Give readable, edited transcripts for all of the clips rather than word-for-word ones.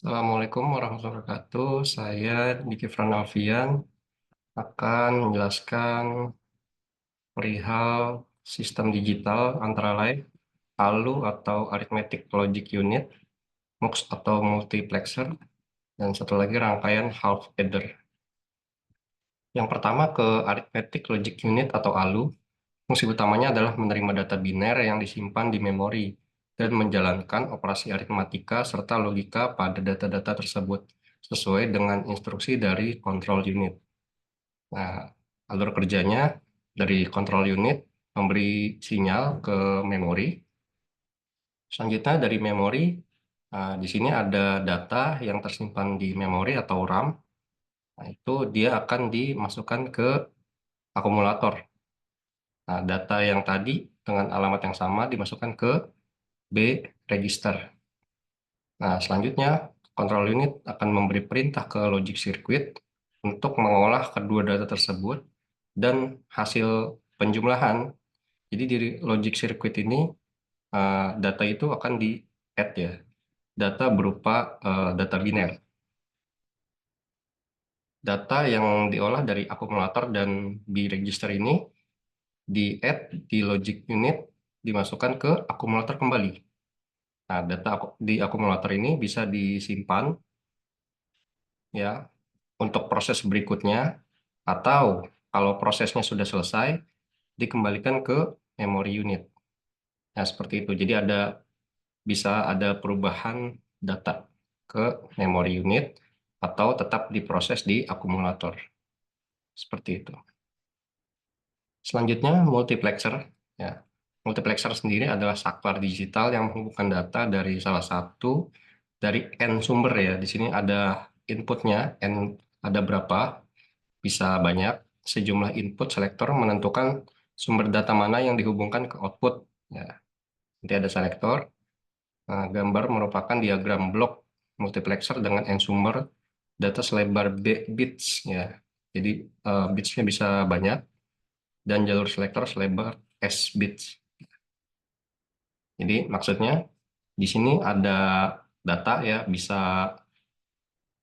Assalamualaikum warahmatullahi wabarakatuh. Saya Diki Fran Alfian akan menjelaskan perihal sistem digital antara lain ALU atau Arithmetic Logic Unit, MUX atau Multiplexer, dan satu lagi rangkaian half adder. Yang pertama ke Arithmetic Logic Unit atau ALU, fungsi utamanya adalah menerima data biner yang disimpan di memori dan menjalankan operasi aritmatika serta logika pada data-data tersebut sesuai dengan instruksi dari control unit. Nah, alur kerjanya dari control unit memberi sinyal ke memori. Selanjutnya dari memori, di sini ada data yang tersimpan di memori atau RAM. Nah, itu dia akan dimasukkan ke akumulator. Nah, data yang tadi dengan alamat yang sama dimasukkan ke B register. Nah, selanjutnya control unit akan memberi perintah ke logic circuit untuk mengolah kedua data tersebut dan hasil penjumlahan. Jadi di logic circuit ini data itu akan di-add ya, data berupa data biner. Data yang diolah dari akumulator dan B register ini di-add di logic unit, dimasukkan ke akumulator kembali. Nah, data di akumulator ini bisa disimpan ya untuk proses berikutnya, atau kalau prosesnya sudah selesai dikembalikan ke memori unit. Nah, seperti itu. Jadi bisa ada perubahan data ke memori unit atau tetap diproses di akumulator. Seperti itu. Selanjutnya multiplexer. Ya. Multiplexer sendiri adalah saklar digital yang menghubungkan data dari salah satu dari N sumber ya. Di sini ada inputnya, N ada berapa, bisa banyak. Sejumlah input selektor menentukan sumber data mana yang dihubungkan ke output. Ya. Nanti ada selektor. Nah, gambar merupakan diagram blok multiplexer dengan N sumber data selebar B bits ya. Jadi bitsnya bisa banyak dan jalur selektor selebar S bits. Jadi maksudnya di sini ada data ya, bisa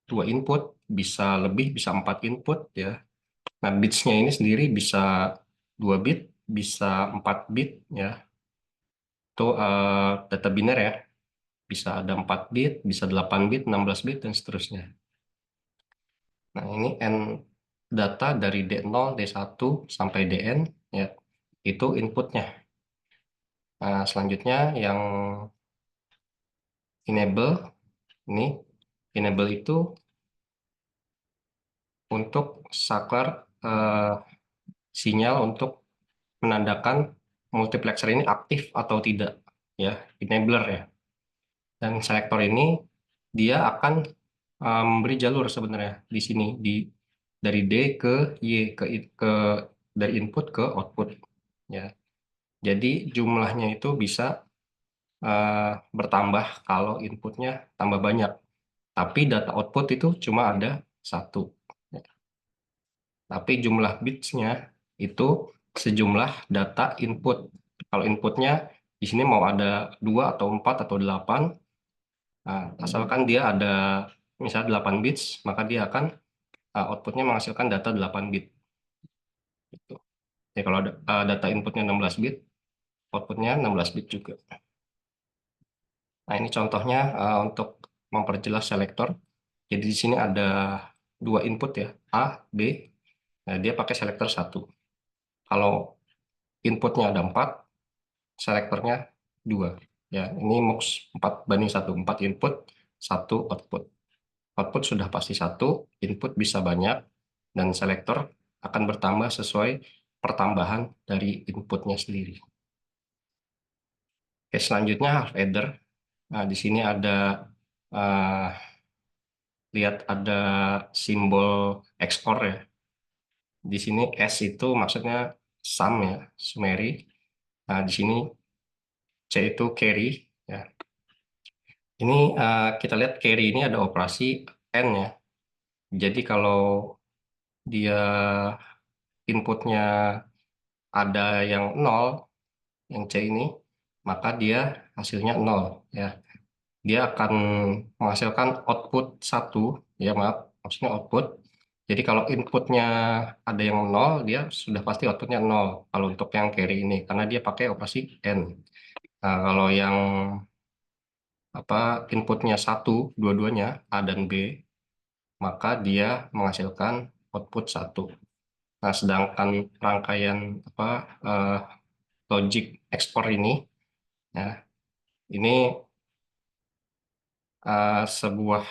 dua input, bisa lebih, bisa empat input ya. Nah, bitsnya ini sendiri bisa 2 bit, bisa 4 bit ya. Itu data biner ya. Bisa ada 4 bit, bisa 8 bit, 16 bit, dan seterusnya. Nah, ini N data dari D0, D1, sampai Dn, ya, itu inputnya. Nah, selanjutnya yang enable, ini enable itu untuk saklar sinyal untuk menandakan multiplexer ini aktif atau tidak, ya, enabler ya. Dan selektor ini dia akan memberi jalur sebenarnya di sini dari D ke Y ke dari input ke output ya. Jadi jumlahnya itu bisa bertambah kalau inputnya tambah banyak. Tapi data output itu cuma ada satu. Ya. Tapi jumlah bitsnya itu sejumlah data input. Kalau inputnya di sini mau ada 2 atau 4 atau 8, nah, asalkan dia ada misalnya 8 bits, maka dia akan outputnya menghasilkan data 8 bit. Gitu. Ya, kalau data inputnya 16 bit, outputnya 16 bit juga. Nah, ini contohnya untuk memperjelas selektor. Jadi di sini ada dua input ya, A, B. Nah, dia pakai selektor satu. Kalau inputnya ada 4, selektornya 2. Ya, ini MUX 4:1, 4 input, 1 output. Output sudah pasti satu, input bisa banyak, dan selektor akan bertambah sesuai pertambahan dari inputnya sendiri. Oke, selanjutnya half adder. Nah, di sini ada eh, lihat ada simbol XOR ya. Di sini S itu maksudnya sum ya, summary. Nah, di sini C itu carry ya. Ini kita lihat carry ini ada operasi N ya. Jadi kalau dia inputnya ada yang 0, yang C ini, maka dia hasilnya 0 ya. dia akan menghasilkan output 1, ya maaf, maksudnya output. Jadi kalau inputnya ada yang 0, dia sudah pasti outputnya 0. Kalau untuk yang carry ini, karena dia pakai operasi AND. Nah, kalau yang inputnya 1, dua-duanya A dan B, maka dia menghasilkan output 1. Nah, sedangkan rangkaian apa eh, logic ekspor ini, ya, ini sebuah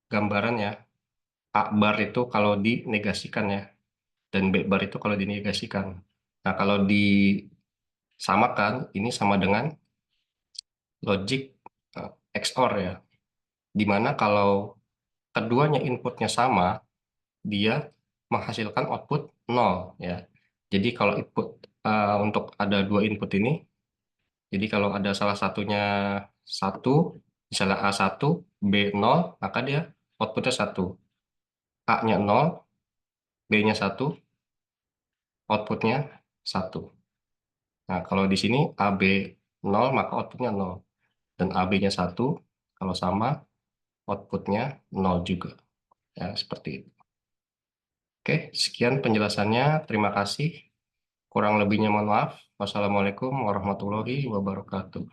gambaran ya. A bar itu kalau dinegasikan ya, dan B bar itu kalau dinegasikan. Nah, kalau disamakan, ini sama dengan logic XOR ya, di mana kalau keduanya inputnya sama, dia menghasilkan output 0 ya. Jadi kalau input untuk ada dua input ini, jadi kalau ada salah satunya 1, misalnya A1, B0, maka dia outputnya 1. A-nya 0, B-nya 1, outputnya 1. Nah, kalau di sini AB 0, maka outputnya 0. Dan AB-nya 1, kalau sama, outputnya 0 juga. Ya, seperti itu. Oke, sekian penjelasannya. Terima kasih. Kurang lebihnya mohon maaf. Wassalamualaikum warahmatullahi wabarakatuh.